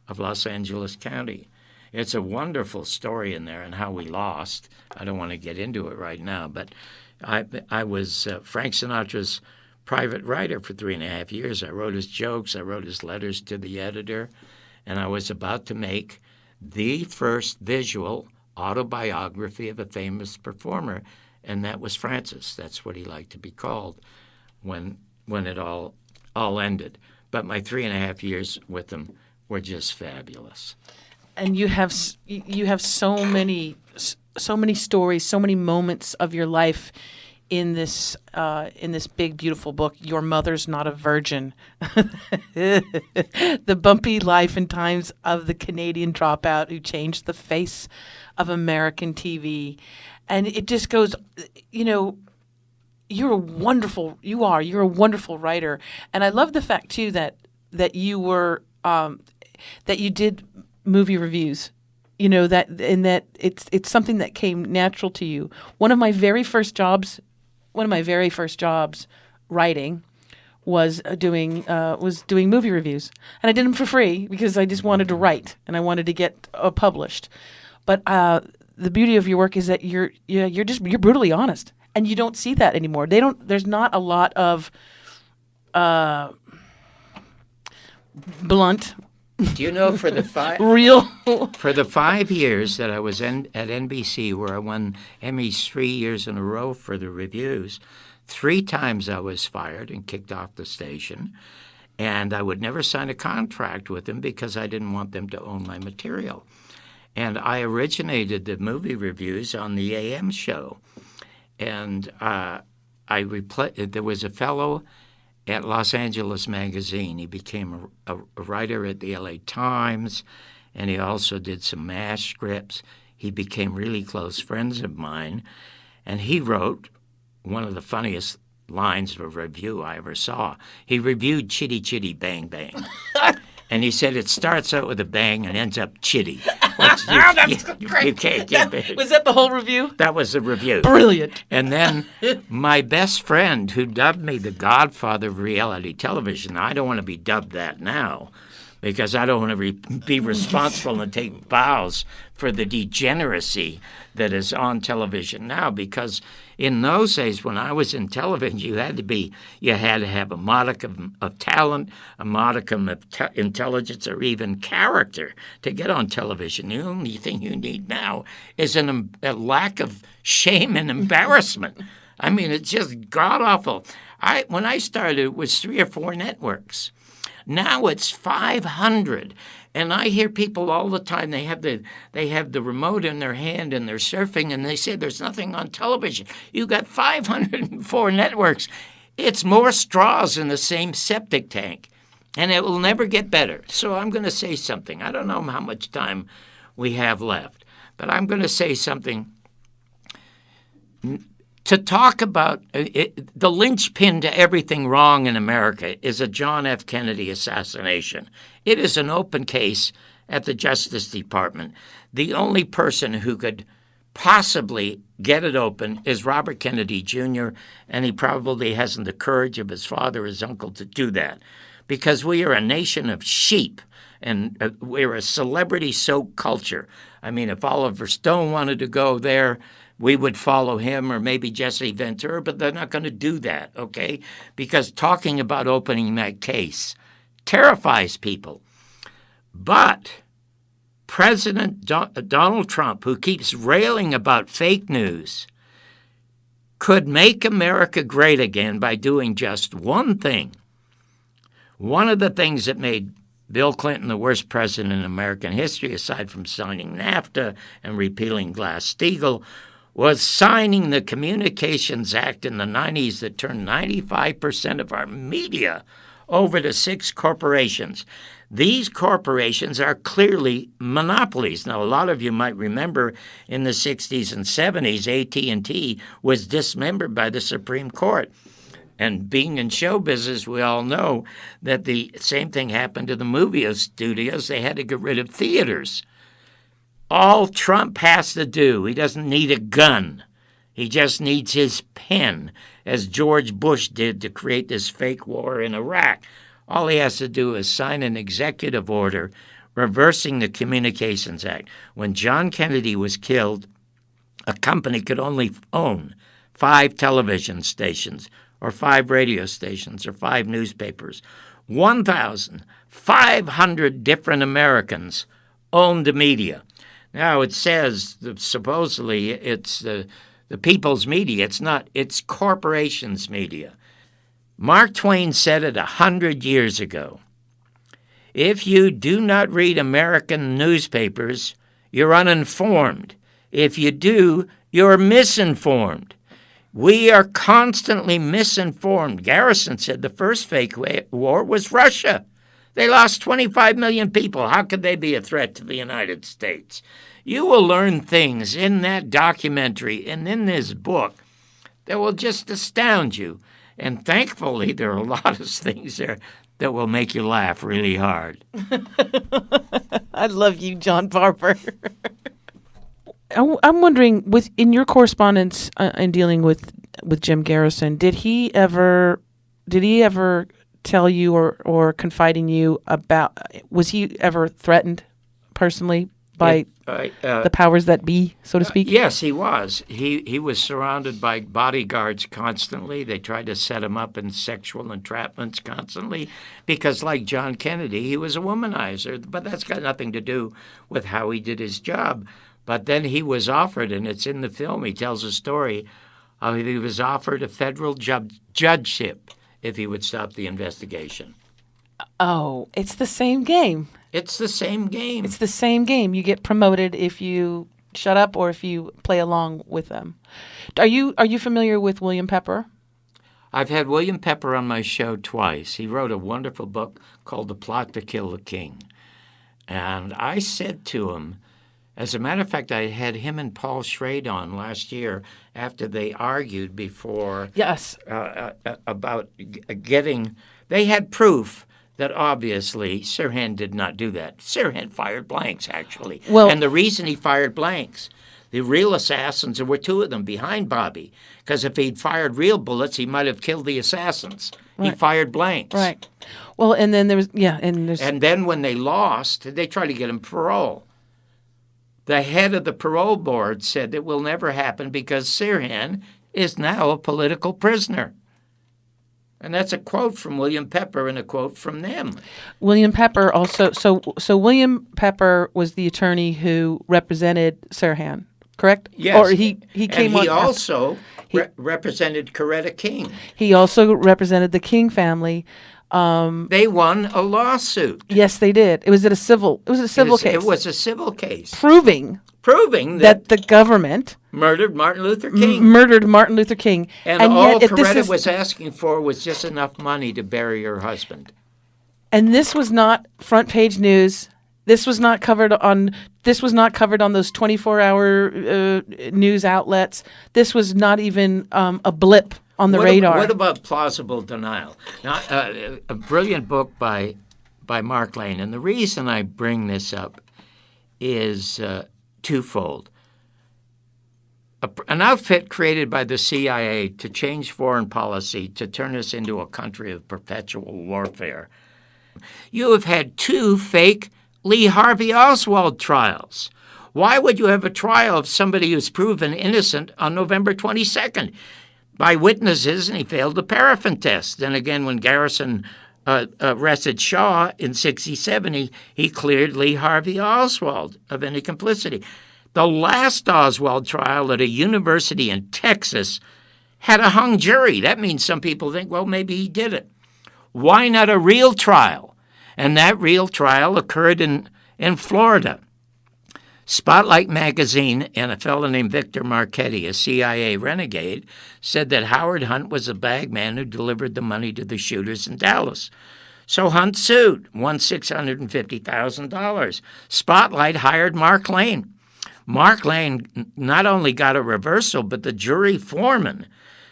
of Los Angeles County. It's a wonderful story in there and how we lost. I don't want to get into it right now, but I was Frank Sinatra's private writer for 3.5 years. I wrote his jokes, I wrote his letters to the editor, and I was about to make the first visual autobiography of a famous performer, and that was Francis. That's what he liked to be called when it all ended. But my 3.5 years with him were just fabulous. And you have so many stories, so many moments of your life in this big beautiful book. Your Mother's Not a Virgin, the bumpy life and times of the Canadian dropout who changed the face of American TV, and it just goes. You're a wonderful writer, and I love the fact too that you were that you did movie reviews. That it's something that came natural to you. One of my very first jobs writing was doing movie reviews, and I did them for free because I just wanted to write and I wanted to get published. But the beauty of your work is that you're brutally honest, and you don't see that anymore. There's not a lot of blunt. Do you know for the 5 years that I was at NBC, where I won Emmys 3 years in a row for the reviews, 3 times I was fired and kicked off the station, and I would never sign a contract with them because I didn't want them to own my material. And I originated the movie reviews on the AM show, and there was a fellow at Los Angeles Magazine. He became a writer at the LA Times, and he also did some MASH scripts. He became really close friends of mine, and he wrote one of the funniest lines of a review I ever saw. He reviewed Chitty Chitty Bang Bang, and he said it starts out with a bang and ends up chitty. You can't get it. Was that the whole review? That was the review. Brilliant. And then my best friend, who dubbed me the Godfather of Reality Television, I don't want to be dubbed that now because I don't want to be responsible and take bows for the degeneracy that is on television now, because in those days when I was in television, you had to have a modicum of talent, a modicum of intelligence, or even character to get on television. The only thing you need now is a lack of shame and embarrassment. I mean, it's just god-awful. When I started, it was 3 or 4 networks. Now it's 500. And I hear people all the time, they have the remote in their hand and they're surfing, and they say there's nothing on television. You got 504 networks. It's more straws in the same septic tank, and it will never get better. So I'm going to say something. I don't know how much time we have left, but I'm going to say something to talk about. The linchpin to everything wrong in America is a John F. Kennedy assassination. It is an open case at the Justice Department. The only person who could possibly get it open is Robert Kennedy Jr., and he probably hasn't the courage of his father or his uncle to do that, because we are a nation of sheep, and we're a celebrity-soaked culture. I mean, if Oliver Stone wanted to go there, we would follow him, or maybe Jesse Ventura, but they're not going to do that, okay? Because talking about opening that case terrifies people. But President Donald Trump, who keeps railing about fake news, could make America great again by doing just one thing. One of the things that made Bill Clinton the worst president in American history, aside from signing NAFTA and repealing Glass-Steagall, was signing the Communications Act in the 90s that turned 95% of our media over to 6 corporations. These corporations are clearly monopolies. Now, a lot of you might remember in the 60s and 70s, AT&T was dismembered by the Supreme Court. And being in show business, we all know that the same thing happened to the movie studios. They had to get rid of theaters. All Trump has to do, he doesn't need a gun. He just needs his pen, as George Bush did to create this fake war in Iraq. All he has to do is sign an executive order reversing the Communications Act. When John Kennedy was killed, a company could only own 5 television stations or 5 radio stations or 5 newspapers. 1,500 different Americans owned the media. Now, it says that supposedly it's the people's media. It's not. It's corporations' media. Mark Twain said it 100 years ago. If you do not read American newspapers, you're uninformed. If you do, you're misinformed. We are constantly misinformed. Garrison said the first fake war was Russia. They lost 25 million people. How could they be a threat to the United States? You will learn things in that documentary and in this book that will just astound you. And thankfully, there are a lot of things there that will make you laugh really hard. I love you, John Barbour. I'm wondering, in your correspondence in dealing with Jim Garrison, did he ever tell you or confide in you about, was he ever threatened personally by the powers that be, so to speak? Yes, he was. He was surrounded by bodyguards constantly. They tried to set him up in sexual entrapments constantly because, like John Kennedy, he was a womanizer. But that's got nothing to do with how he did his job. But then he was offered, and it's in the film, he tells a story, he was offered a federal judgeship if he would stop the investigation. Oh, it's the same game. It's the same game. It's the same game. You get promoted if you shut up or if you play along with them. Are you familiar with William Pepper? I've had William Pepper on my show twice. He wrote a wonderful book called The Plot to Kill the King. And I said to him, as a matter of fact, I had him and Paul Schrade on last year after they argued before. Yes. About getting, they had proof that obviously Sirhan did not do that. Sirhan fired blanks, actually. Well, and the reason he fired blanks, the real assassins, there were 2 of them behind Bobby, because if he'd fired real bullets, he might have killed the assassins. Right. He fired blanks. Right. Well, and then there's. And then when they lost, they tried to get him parole. The head of the parole board said it will never happen because Sirhan is now a political prisoner. And that's a quote from William Pepper and a quote from them. William Pepper also, so William Pepper was the attorney who represented Sirhan, correct? Yes. Or he came on. He also represented Coretta King. He also represented the King family. They won a lawsuit. Yes, they did. It was a civil case. It was a civil case. Proving that the government murdered Martin Luther King. And all yet, Coretta was asking for was just enough money to bury her husband. And this was not front page news. This was not covered on those 24-hour news outlets. This was not even a blip on the radar. What about plausible denial? Now, a brilliant book by Mark Lane. And the reason I bring this up is twofold. An outfit created by the CIA to change foreign policy, to turn us into a country of perpetual warfare. You have had 2 fake Lee Harvey Oswald trials. Why would you have a trial of somebody who's proven innocent on November 22nd? By witnesses, and he failed the paraffin test. Then again, when Garrison arrested Shaw in 1967, he cleared Lee Harvey Oswald of any complicity. The last Oswald trial at a university in Texas had a hung jury. That means some people think, well, maybe he did it. Why not a real trial? And that real trial occurred in Florida. Spotlight magazine and a fellow named Victor Marchetti, a CIA renegade, said that Howard Hunt was a bagman who delivered the money to the shooters in Dallas. So Hunt sued, won $650,000. Spotlight hired Mark Lane. Mark Lane not only got a reversal, but the jury foreman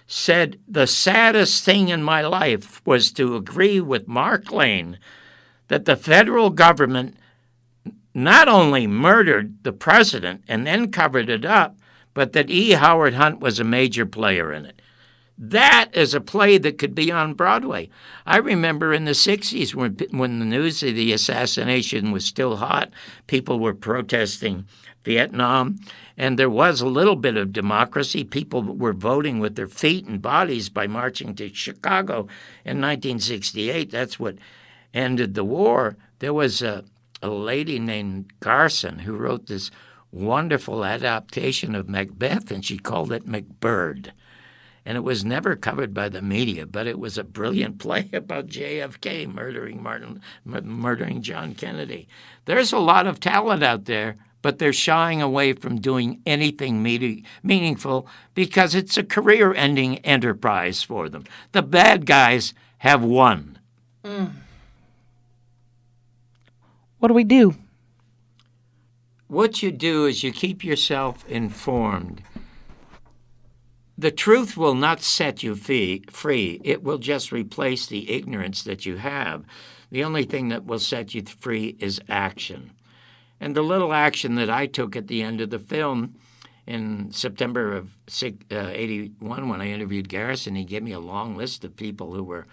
said the saddest thing in my life was to agree with Mark Lane that the federal government not only murdered the president and then covered it up, but that E. Howard Hunt was a major player in it. That is a play that could be on Broadway. I remember in the 60s when the news of the assassination was still hot, people were protesting Vietnam, and there was a little bit of democracy. People were voting with their feet and bodies by marching to Chicago in 1968. That's what ended the war. There was a lady named Garson who wrote this wonderful adaptation of Macbeth, and she called it MacBird. And it was never covered by the media, but it was a brilliant play about JFK murdering John Kennedy. There's a lot of talent out there, but they're shying away from doing anything meaningful because it's a career-ending enterprise for them. The bad guys have won. What do we do? What you do is you keep yourself informed. The truth will not set you free. It will just replace the ignorance that you have. The only thing that will set you free is action. And the little action that I took at the end of the film in September of '81, when I interviewed Garrison, he gave me a long list of people who were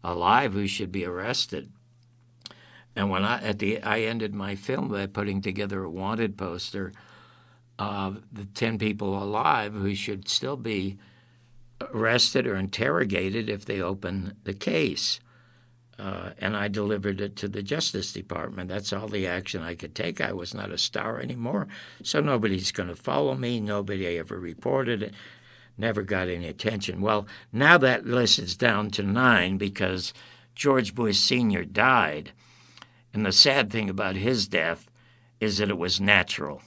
alive who should be arrested. And when I ended my film by putting together a wanted poster of the 10 people alive who should still be arrested or interrogated if they open the case. And I delivered it to the Justice Department. That's all the action I could take. I was not a star anymore, so nobody's going to follow me. Nobody ever reported it, never got any attention. Well, now that list is down to 9 because George Bush Sr. died. And the sad thing about his death is that it was natural.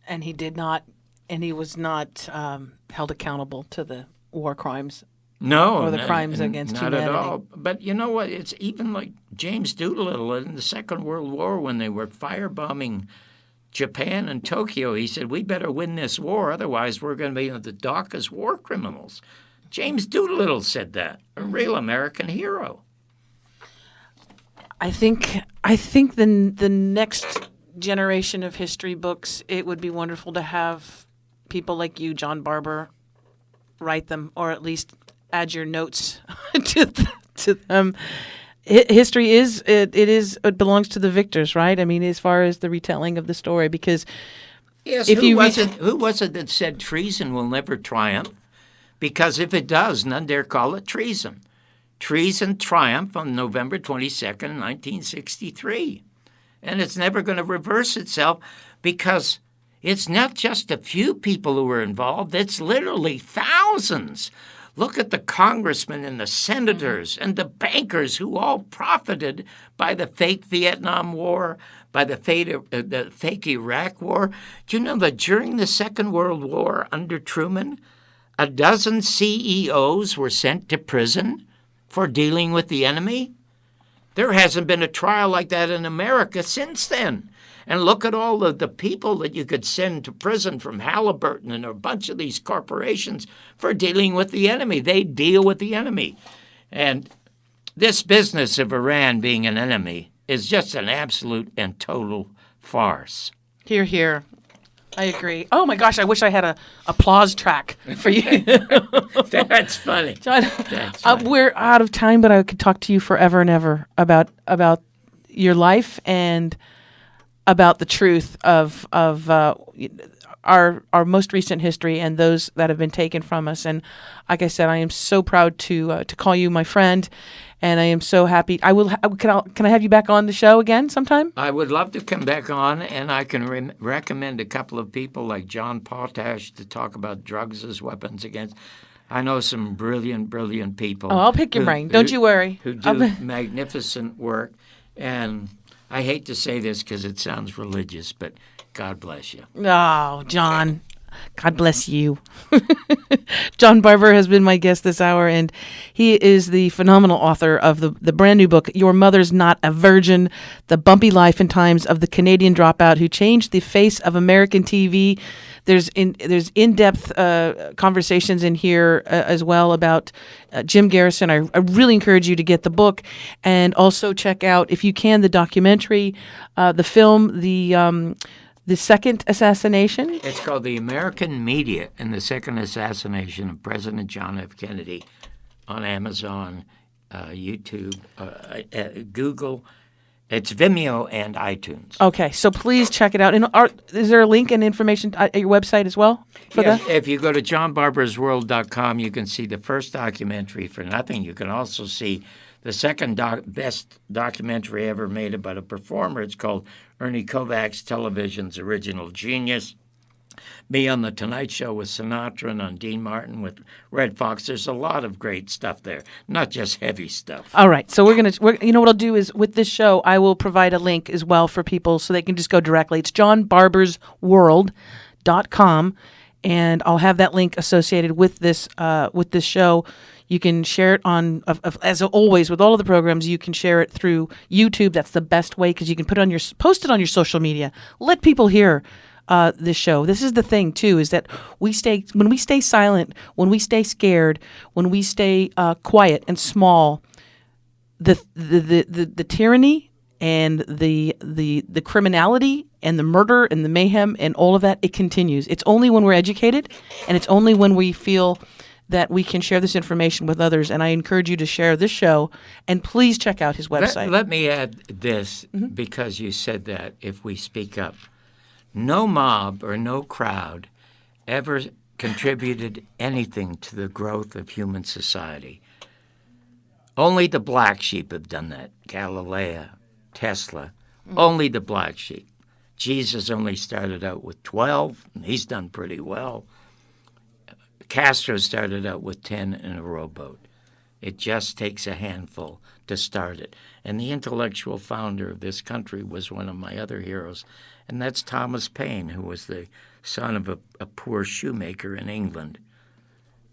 And he was not held accountable to the war crimes. No. Or the crimes against humanity. Not at all. But you know what? It's even like James Doolittle in the Second World War when they were firebombing Japan and Tokyo. He said, we better win this war, otherwise we're going to be the dock as war criminals. James Doolittle said that, a real American hero. I think the next generation of history books, it would be wonderful to have people like you, John Barbour, write them, or at least add your notes to them. History it belongs to the victors, right? I mean, as far as the retelling of the story, because yes, if who was it that said treason will never triumph? Because if it does, none dare call it treason. Treason triumphed on November 22nd, 1963. And it's never going to reverse itself because it's not just a few people who were involved. It's literally thousands. Look at the congressmen and the senators and the bankers who all profited by the fake Vietnam War, by the fake Iraq War. Do you know that during the Second World War under Truman, a dozen CEOs were sent to prison for dealing with the enemy? There hasn't been a trial like that in America since then. And look at all of the people that you could send to prison from Halliburton and a bunch of these corporations for dealing with the enemy. They deal with the enemy. And this business of Iran being an enemy is just an absolute and total farce. Hear, hear. I agree. Oh, my gosh, I wish I had a applause track for you. That's funny. John, That's funny. We're out of time, but I could talk to you forever and ever about your life and about the truth of our most recent history and those that have been taken from us. And like I said, I am so proud to call you my friend, and I am so happy. Can I have you back on the show again sometime? I would love to come back on, and I can recommend a couple of people like John Potash to talk about drugs as weapons against. I know some brilliant, brilliant people. Oh, I'll pick your brain. Don't you worry. Who do magnificent work. And I hate to say this because it sounds religious, but God bless you. Oh, John. God bless you. John Barbour has been my guest this hour, and he is the phenomenal author of the brand new book, Your Mother's Not a Virgin, The Bumpy Life and Times of the Canadian Dropout Who Changed the Face of American TV. There's in-depth conversations in here as well about Jim Garrison. I really encourage you to get the book and also check out, if you can, the documentary, the film, the Second Assassination. It's called The American Media and the Second Assassination of President John F. Kennedy on Amazon, YouTube, Google. It's Vimeo and iTunes. Okay, so please check it out. And is there a link and information at your website as well for that? If you go to johnbarbersworld.com, you can see the first documentary for nothing. You can also see the second best documentary ever made about a performer. It's called Ernie Kovac's Television's Original Genius. Me on The Tonight Show with Sinatra and on Dean Martin with Red Fox. There's a lot of great stuff there, not just heavy stuff. All right. So we're you know what I'll do is with this show, I will provide a link as well for people so they can just go directly. It's johnbarbersworld.com, and I'll have that link associated with this show. You can share it on, as always, with all of the programs, you can share it through YouTube. That's the best way because you can post it on your social media. Let people hear this show. This is the thing too, is that when we stay silent, when we stay scared, when we stay quiet and small, the tyranny and the criminality and the murder and the mayhem and all of that, it continues. It's only when we're educated, and it's only when we feel that we can share this information with others. And I encourage you to share this show, and please check out his website. Let me add this, because you said that if we speak up. No mob or no crowd ever contributed anything to the growth of human society. Only the black sheep have done that. Galileo, Tesla, only the black sheep. Jesus only started out with 12, and he's done pretty well. Castro started out with 10 in a rowboat. It just takes a handful to start it. And the intellectual founder of this country was one of my other heroes, and that's Thomas Paine, who was the son of a poor shoemaker in England.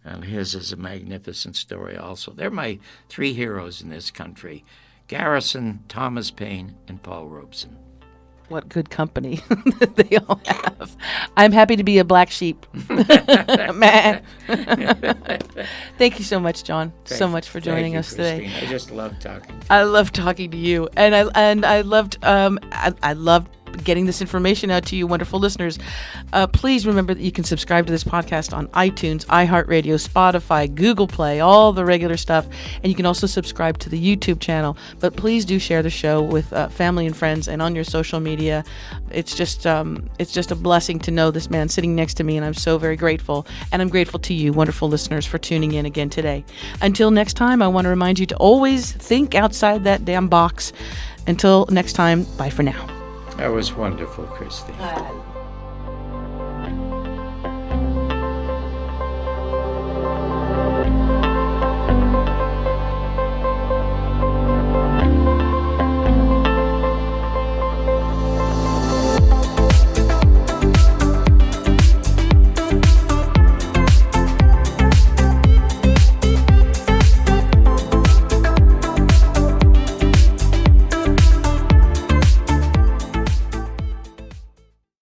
And his is a magnificent story also. They're my three heroes in this country: Garrison, Thomas Paine, and Paul Robeson. What good company they all have. I'm happy to be a black sheep. Man. Thank you so much, John. So much for joining us today. I just love talking. I love talking to you, and I loved getting this information out to you, wonderful listeners. Please remember that you can subscribe to this podcast on iTunes, iHeartRadio, Spotify, Google Play, all the regular stuff, and you can also subscribe to the YouTube channel. But please do share the show with family and friends and on your social media. It's just a blessing to know this man sitting next to me, and I'm so very grateful. And I'm grateful to you, wonderful listeners, for tuning in again today. Until next time, I want to remind you to always think outside that damn box. Until next time, bye for now. That was wonderful, Christine.